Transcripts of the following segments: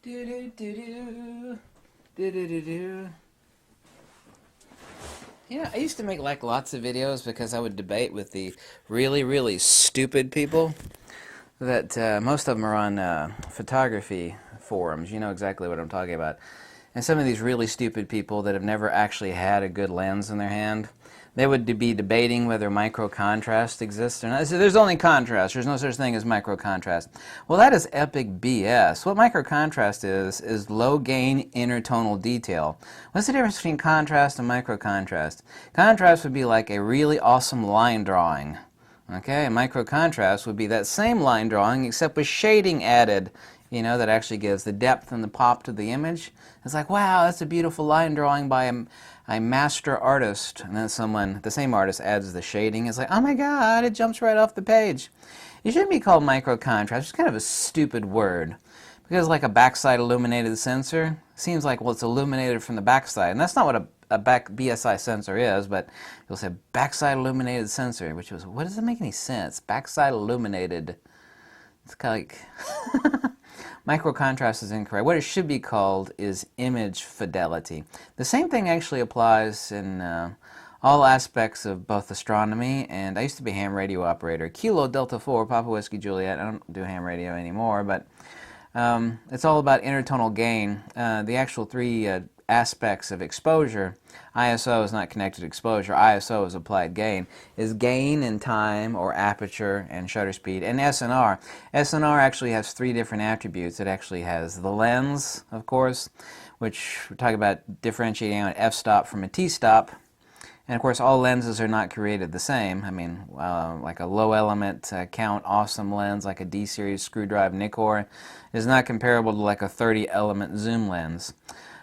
Do do do do do do do do. You know, I used to make like lots of videos because I would debate with the really, really stupid people. That most of them are on photography forums. You know exactly what I'm talking about. And some of these really stupid people that have never actually had a good lens in their hand, they would be debating whether microcontrast exists or not. So there's only contrast. There's no such thing as microcontrast. Well, that is epic BS. What microcontrast is low gain intertonal detail. What's the difference between contrast and microcontrast? Contrast would be like a really awesome line drawing. Okay, and microcontrast would be that same line drawing except with shading added, you know, that actually gives the depth and the pop to the image. It's like, wow, that's a beautiful line drawing by a master artist. And then someone, the same artist, adds the shading. It's like, oh my God, it jumps right off the page. It shouldn't be called microcontrast. It's kind of a stupid word. Because like a backside illuminated sensor, seems like, well, it's illuminated from the backside. And that's not what a back BSI sensor is, but you'll say backside illuminated sensor, which was, what does it make any sense? Backside illuminated. It's kind of like microcontrast is incorrect. What it should be called is image fidelity. The same thing actually applies in all aspects of both astronomy, and I used to be a ham radio operator. Kilo Delta 4, Papa Whiskey Juliet. I don't do ham radio anymore, but it's all about intertonal gain. The actual three aspects of exposure, ISO is not connected to exposure, ISO is applied gain, is gain in time or aperture and shutter speed, and SNR. SNR actually has three different attributes. It actually has the lens, of course, which we're talking about differentiating an f-stop from a t-stop. And of course, all lenses are not created the same. I mean, like a low element count awesome lens, like a D-series screw drive Nikkor, is not comparable to like a 30 element zoom lens.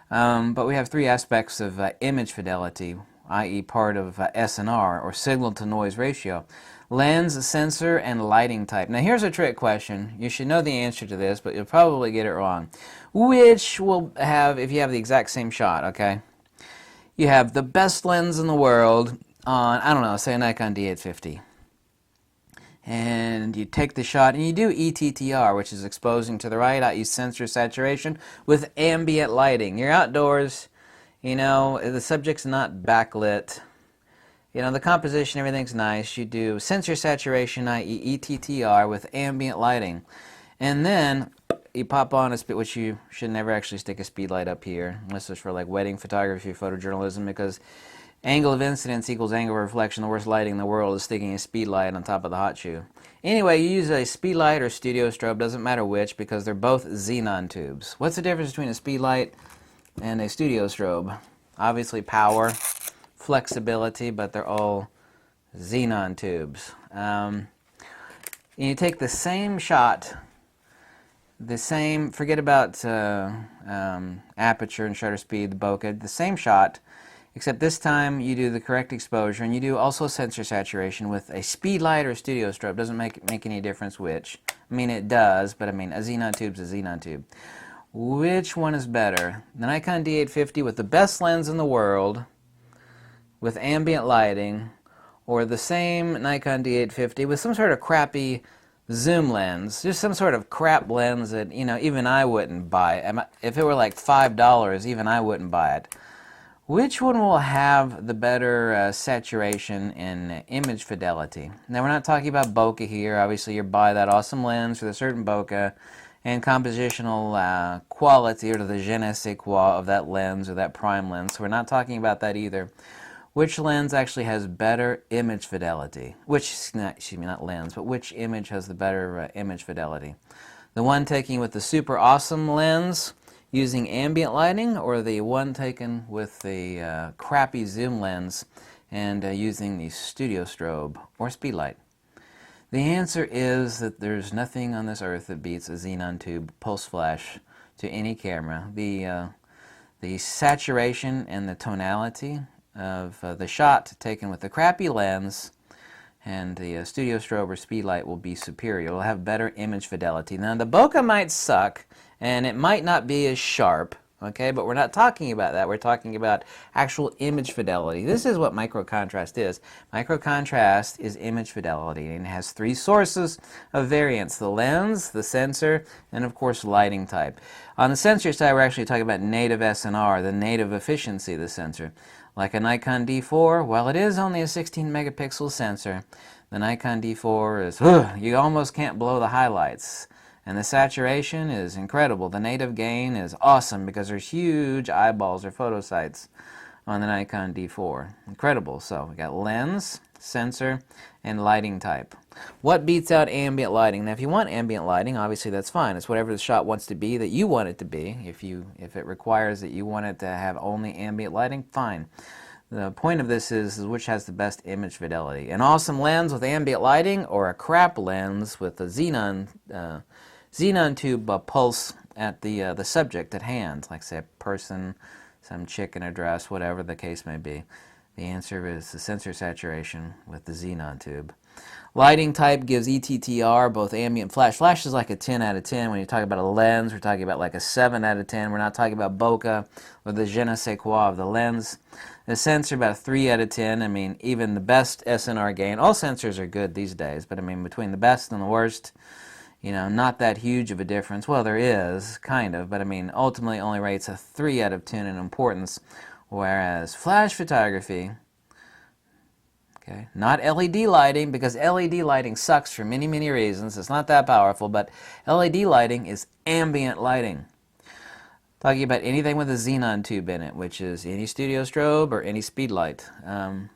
But we have three aspects of image fidelity, i.e. part of SNR, or signal to noise ratio. Lens, sensor, and lighting type. Now here's a trick question. You should know the answer to this, but you'll probably get it wrong. Which will have, if you have the exact same shot, okay? You have the best lens in the world on, I don't know, say a Nikon D850. And you take the shot and you do ETTR, which is exposing to the right, you sensor saturation with ambient lighting. You're outdoors, you know, the subject's not backlit, you know, the composition, everything's nice. You do sensor saturation, i.e. ETTR, with ambient lighting. And then you pop on a speed, which you should never actually stick a speed light up here, unless it's for like wedding photography, photojournalism, because angle of incidence equals angle of reflection. The worst lighting in the world is sticking a speed light on top of the hot shoe. Anyway, you use a speed light or studio strobe, doesn't matter which, because they're both xenon tubes. What's the difference between a speed light and a studio strobe? Obviously power, flexibility, but they're all xenon tubes. You take the same shot, the same, forget about aperture and shutter speed, the bokeh, the same shot, except this time you do the correct exposure, and you do also sensor saturation with a speed light or a studio strobe. Doesn't make any difference which. I mean, it does, but I mean, a xenon tube's a xenon tube. Which one is better? The Nikon D850 with the best lens in the world, with ambient lighting, or the same Nikon D850 with some sort of crappy zoom lens, just some sort of crap lens that, you know, even I wouldn't buy. If it were like $5, even I wouldn't buy it. Which one will have the better saturation in image fidelity? Now, we're not talking about bokeh here. Obviously, you buy that awesome lens with a certain bokeh and compositional quality, or the je ne sais quoi of that lens or that prime lens. So we're not talking about that either. Which lens actually has better image fidelity? Excuse me, not lens, but which image has the better image fidelity? The one taken with the super awesome lens using ambient lighting, or the one taken with the crappy zoom lens and using the studio strobe or speed light? The answer is that there's nothing on this earth that beats a xenon tube pulse flash to any camera. The saturation and the tonality of the shot taken with the crappy lens and the studio strobe or speed light will be superior. It'll have better image fidelity. Now, the bokeh might suck, and it might not be as sharp, okay? But we're not talking about that. We're talking about actual image fidelity. This is what microcontrast is. Microcontrast is image fidelity, and it has three sources of variance: the lens, the sensor, and of course lighting type. On the sensor side, we're actually talking about native SNR, the native efficiency of the sensor. Like a Nikon D4, while it is only a 16 megapixel sensor, the Nikon D4 is, you almost can't blow the highlights. And the saturation is incredible. The native gain is awesome because there's huge eyeballs or photosites on the Nikon D4. Incredible. So we got lens, sensor, and lighting type. What beats out ambient lighting? Now if you want ambient lighting, obviously that's fine. It's whatever the shot wants to be that you want it to be. If it requires that you want it to have only ambient lighting, fine. The point of this is which has the best image fidelity. An awesome lens with ambient lighting or a crap lens with a xenon tube pulse at the subject at hand, like say a person, some chick in a dress, whatever the case may be. The answer is the sensor saturation with the xenon tube. Lighting type gives ETTR, both ambient and flash. Flash is like a 10 out of 10. When you talk about a lens, we're talking about like a 7 out of 10. We're not talking about bokeh or the je ne sais quoi of the lens. The sensor, about a 3 out of 10. I mean, even the best SNR gain, all sensors are good these days, but I mean, between the best and the worst, you know, not that huge of a difference. Well, there is, kind of, but I mean, ultimately only rates a 3 out of 10 in importance, whereas flash photography, okay, not LED lighting, because LED lighting sucks for many, many reasons. It's not that powerful, but LED lighting is ambient lighting. Talking about anything with a xenon tube in it, which is any studio strobe or any speed light,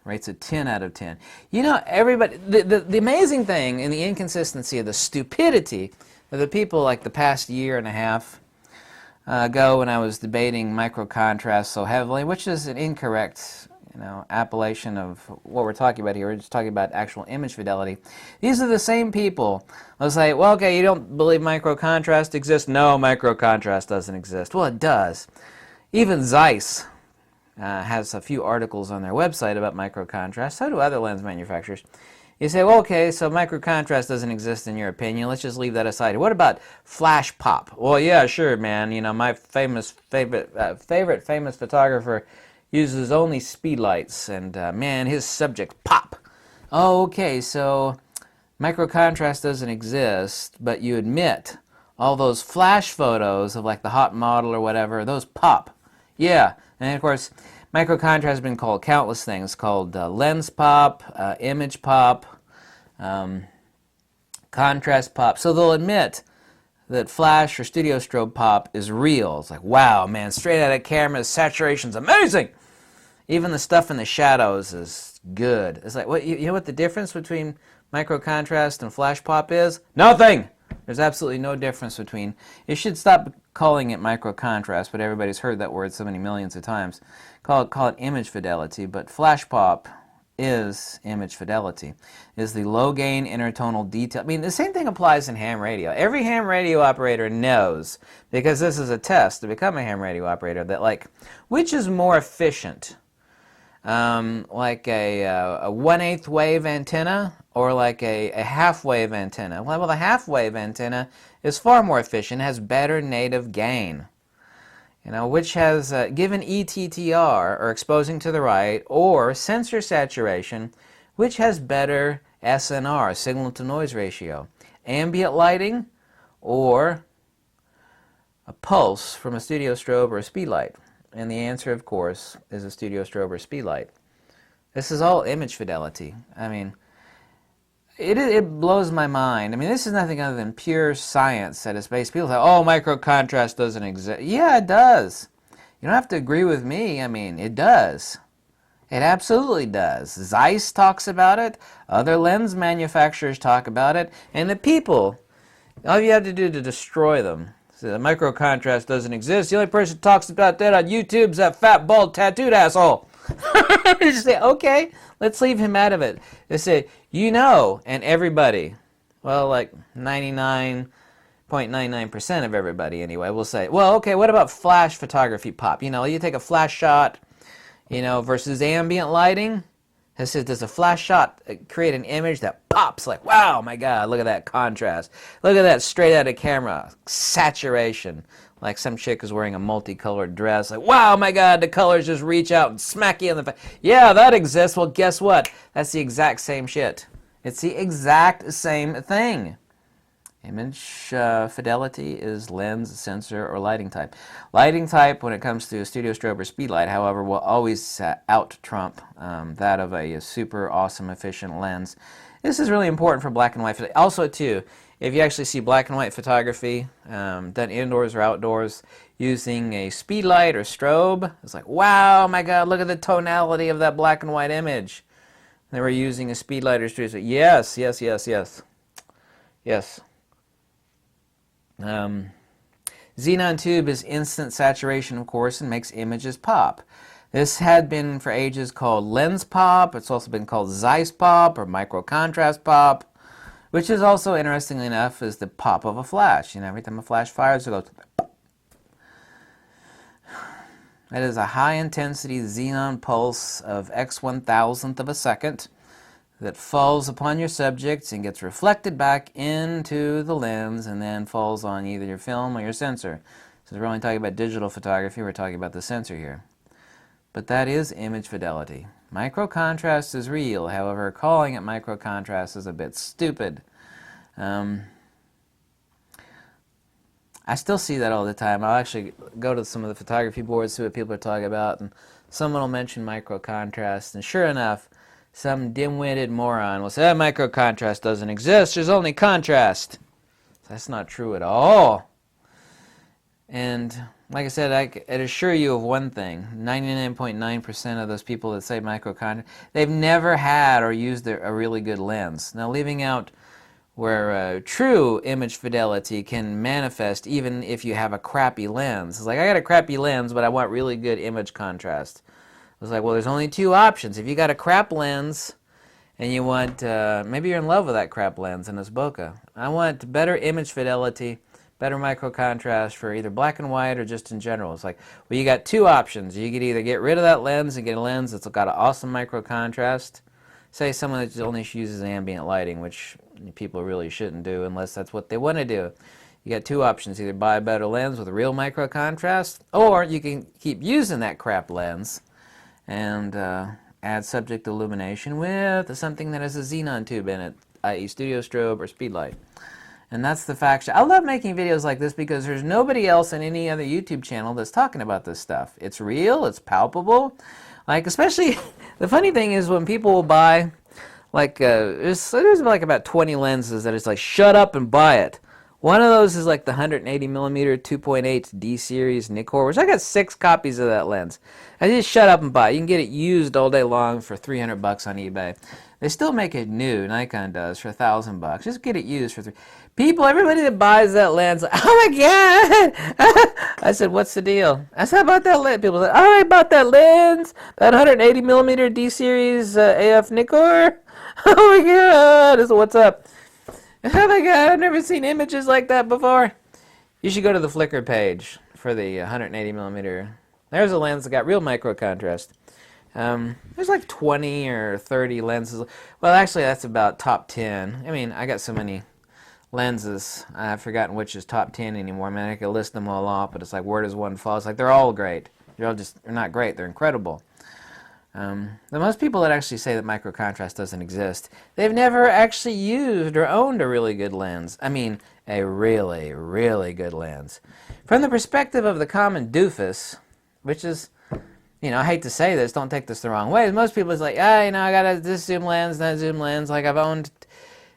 rates a 10 out of 10. You know, everybody, the amazing thing and the inconsistency of the stupidity of the people like the past year and a half ago when I was debating microcontrast so heavily, which is an incorrect, you know, appellation of what we're talking about here. We're just talking about actual image fidelity. These are the same people. They'll say, well, okay, you don't believe microcontrast exists? No, microcontrast doesn't exist. Well, it does. Even Zeiss has a few articles on their website about microcontrast. So do other lens manufacturers. You say, well, okay, so microcontrast doesn't exist in your opinion. Let's just leave that aside. What about flash pop? Well, yeah, sure, man. You know, my favorite famous photographer uses only speedlights, and man, his subjects pop. Oh, okay, so microcontrast doesn't exist, but you admit all those flash photos of like the hot model or whatever, those pop. Yeah, and of course, microcontrast has been called countless things, called lens pop, image pop, contrast pop. So they'll admit that flash or studio strobe pop is real. It's like, wow, man, straight out of camera, saturation's amazing. Even the stuff in the shadows is good. It's like, what, you know what the difference between microcontrast and flash pop is? Nothing! There's absolutely no difference between. You should stop calling it microcontrast, but everybody's heard that word so many millions of times. Call it image fidelity, but flash pop is image fidelity, is the low gain intertonal detail. I mean, the same thing applies in ham radio. Every ham radio operator knows, because this is a test to become a ham radio operator, that like, which is more efficient? Like a 1/8 wave antenna or like a half wave antenna? Well, the half wave antenna is far more efficient, has better native gain. You know, which has, given ETTR, or exposing to the right, or sensor saturation, which has better SNR, signal to noise ratio? Ambient lighting or a pulse from a studio strobe or a speed light? And the answer, of course, is a studio strobe or speed light. This is all image fidelity. I mean, it blows my mind. I mean, this is nothing other than pure science at its base. People say, oh, microcontrast doesn't exist. Yeah, it does. You don't have to agree with me. I mean, it does. It absolutely does. Zeiss talks about it. Other lens manufacturers talk about it. And the people, all you have to do to destroy them. So the microcontrast doesn't exist. The only person who talks about that on YouTube is that fat, bald, tattooed asshole. You say, okay, let's leave him out of it. They say, you know, and everybody, well, like 99.99% of everybody anyway, will say, well, okay, what about flash photography pop? You know, you take a flash shot, you know, versus ambient lighting. It says, does a flash shot create an image that pops like, wow, my God, look at that contrast. Look at that straight out of camera. Saturation. Like some chick is wearing a multicolored dress. Like, wow, my God, the colors just reach out and smack you in the face. Yeah, that exists. Well, guess what? That's the exact same shit. It's the exact same thing. Image fidelity is lens, sensor, or lighting type. Lighting type, when it comes to studio strobe or speedlight, however, will always out-trump that of a super awesome, efficient lens. This is really important for black and white. Also, too, if you actually see black and white photography done indoors or outdoors using a speedlight or strobe, it's like, wow, my God, look at the tonality of that black and white image. They were using a speedlight or strobe. Yes, yes, yes, yes. Yes. Xenon tube is instant saturation, of course, and makes images pop. This had been for ages called lens pop. It's also been called Zeiss pop or microcontrast pop, which is also, interestingly enough, is the pop of a flash. You know, every time a flash fires, it goes pop. That is a high-intensity xenon pulse of x/1000th of a second that falls upon your subjects and gets reflected back into the lens and then falls on either your film or your sensor. So we're only talking about digital photography, we're talking about the sensor here. But that is image fidelity. Microcontrast is real, however, calling it microcontrast is a bit stupid. I still see that all the time. I'll actually go to some of the photography boards, see what people are talking about, and someone will mention microcontrast, and sure enough, some dim-witted moron will say, microcontrast doesn't exist, there's only contrast. That's not true at all. And like I said, I can assure you of one thing, 99.9% of those people that say microcontrast, they've never had or used a really good lens. Now, leaving out where true image fidelity can manifest even if you have a crappy lens. It's like, I got a crappy lens, but I want really good image contrast. It's like, well, there's only two options. If you got a crap lens and you want, maybe you're in love with that crap lens and it's bokeh. I want better image fidelity, better microcontrast for either black and white or just in general. It's like, well, you got two options. You could either get rid of that lens and get a lens that's got an awesome microcontrast. Say someone that only uses ambient lighting, which people really shouldn't do unless that's what they want to do. You got two options. Either buy a better lens with a real microcontrast, or you can keep using that crap lens and add subject illumination with something that has a xenon tube in it, i.e. studio strobe or speedlight. And that's the fact. I love making videos like this because there's nobody else in any other YouTube channel that's talking about this stuff. It's real, it's palpable. Like, especially, the funny thing is when people will buy, like, there's like about 20 lenses that it's like, shut up and buy it. One of those is like the 180mm 2.8 D series Nikkor, which I got 6 copies of that lens. I just shut up and buy it. You can get it used all day long for $300 on eBay. They still make it new, Nikon does, for $1,000. Just get it used for everybody that buys that lens, like, oh my God! I said, what's the deal? I said, how about that lens? People said, oh, I bought that lens, that 180mm D series AF Nikkor. Oh my God! I said, what's up? Oh my God, I've never seen images like that before. You should go to the Flickr page for the 180mm. There's a lens that got real microcontrast. There's like 20 or 30 lenses. Well, actually, that's about top 10. I mean, I got so many lenses, I've forgotten which is top 10 anymore. I mean, I could list them all off, but it's like, where does one fall? It's like, they're all great. They're not great, they're incredible. The most people that actually say that microcontrast doesn't exist, they've never actually used or owned a really good lens. I mean, a really, really good lens. From the perspective of the common doofus, which is, you know, I hate to say this, don't take this the wrong way. Most people is like, you know, I got this zoom lens, that zoom lens. Like, I've owned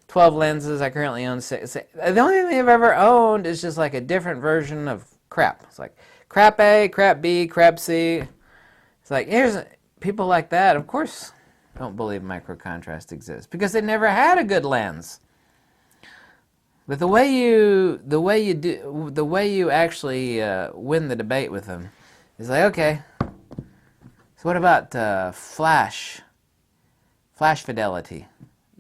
12 lenses, I currently own 6. The only thing they've ever owned is just like a different version of crap. It's like crap A, crap B, crap C. It's like, people like that, of course, don't believe microcontrast exists because they never had a good lens. But the way you actually win the debate with them is like, okay, so what about flash fidelity?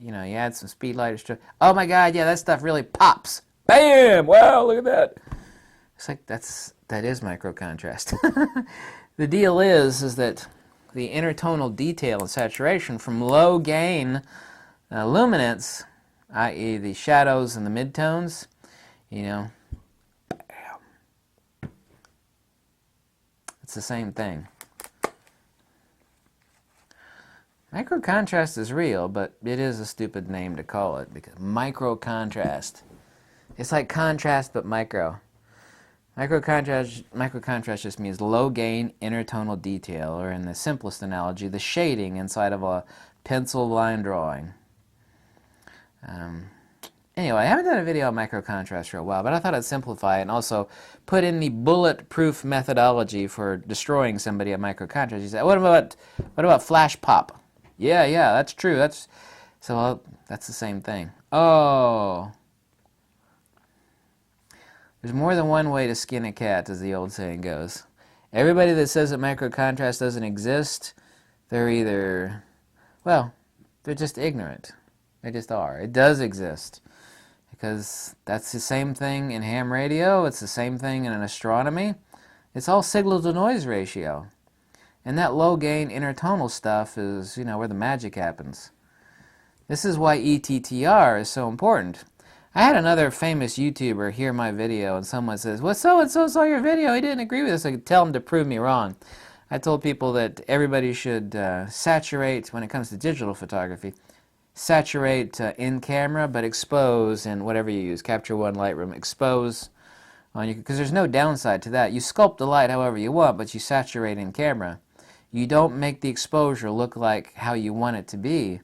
You know, you add some speedlight or oh my God, yeah, that stuff really pops. Bam! Wow, look at that. It's like that is microcontrast. The deal is that the intertonal detail and saturation from low gain luminance, i.e. the shadows and the midtones, you know, it's the same thing. Microcontrast is real, but it is a stupid name to call it, because microcontrast. It's like contrast but micro. Microcontrast just means low gain intertonal detail, or in the simplest analogy, the shading inside of a pencil line drawing. Anyway, I haven't done a video on microcontrast for a while, but I thought I'd simplify it and also put in the bulletproof methodology for destroying somebody at microcontrast. You say, what about flash pop? Yeah, that's true. That's the same thing. Oh, there's more than one way to skin a cat, as the old saying goes. Everybody that says that microcontrast doesn't exist, they're either, well, they're just ignorant. They just are. It does exist. Because that's the same thing in ham radio, it's the same thing in astronomy. It's all signal to noise ratio. And that low gain intertonal stuff is, you know, where the magic happens. This is why ETTR is so important. I had another famous YouTuber hear my video and someone says, well, so-and-so saw your video, he didn't agree with us. I could tell him to prove me wrong. I told people that everybody should saturate, when it comes to digital photography, saturate in camera, but expose in whatever you use, Capture One, Lightroom, expose on you, because there's no downside to that. You sculpt the light however you want, but you saturate in camera. You don't make the exposure look like how you want it to be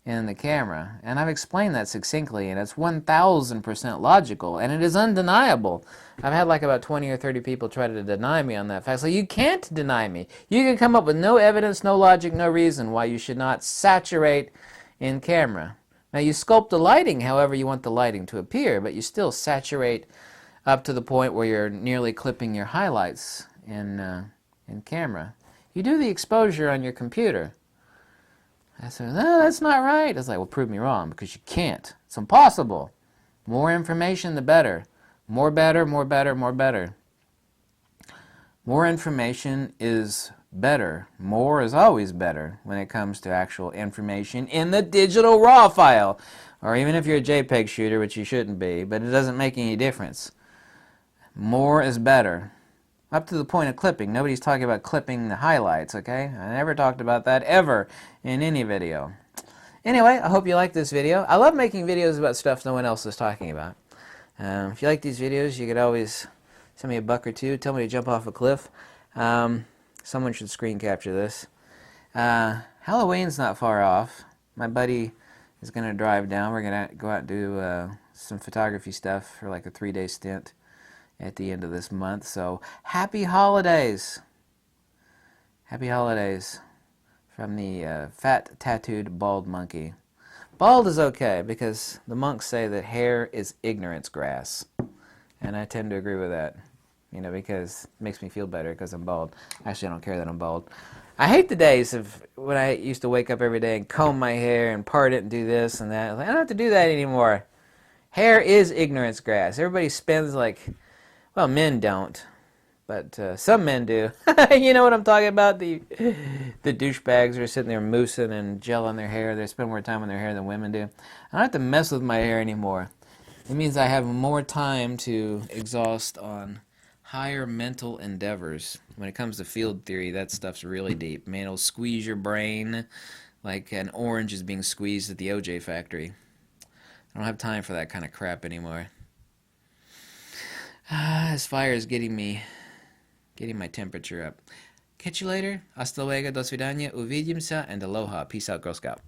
in the camera. And I've explained that succinctly, and it's 1000% logical, and it is undeniable. I've had like about 20 or 30 people try to deny me on that fact. So you can't deny me. You can come up with no evidence, no logic, no reason why you should not saturate in camera. Now you sculpt the lighting however you want the lighting to appear, but you still saturate up to the point where you're nearly clipping your highlights in camera. You do the exposure on your computer. I said, no, that's not right. I was like, well, prove me wrong, because you can't. It's impossible. More information, the better. More better, more better, more better. More information is better. More is always better when it comes to actual information in the digital RAW file. Or even if you're a JPEG shooter, which you shouldn't be, but it doesn't make any difference. More is better. Up to the point of clipping. Nobody's talking about clipping the highlights, okay? I never talked about that ever in any video. Anyway, I hope you like this video. I love making videos about stuff no one else is talking about. If you like these videos, you could always send me a buck or two. Tell me to jump off a cliff. Someone should screen capture this. Halloween's not far off. My buddy is going to drive down. We're going to go out and do some photography stuff for like a 3-day stint at the end of this month. So, happy holidays! Happy holidays from the fat, tattooed, bald monkey. Bald is okay, because the monks say that hair is ignorance grass. And I tend to agree with that. You know, because it makes me feel better because I'm bald. Actually, I don't care that I'm bald. I hate the days of when I used to wake up every day and comb my hair and part it and do this and that. I don't have to do that anymore. Hair is ignorance grass. Everybody spends like, well, men don't, but some men do. You know what I'm talking about? The douchebags who are sitting there moosing and gel on their hair. They spend more time on their hair than women do. I don't have to mess with my hair anymore. It means I have more time to exhaust on higher mental endeavors. When it comes to field theory, that stuff's really deep. Man, it'll squeeze your brain like an orange is being squeezed at the OJ factory. I don't have time for that kind of crap anymore. This fire is getting my temperature up. Catch you later. Hasta luego, do svidania, uvidimся, and aloha. Peace out, Girl Scout.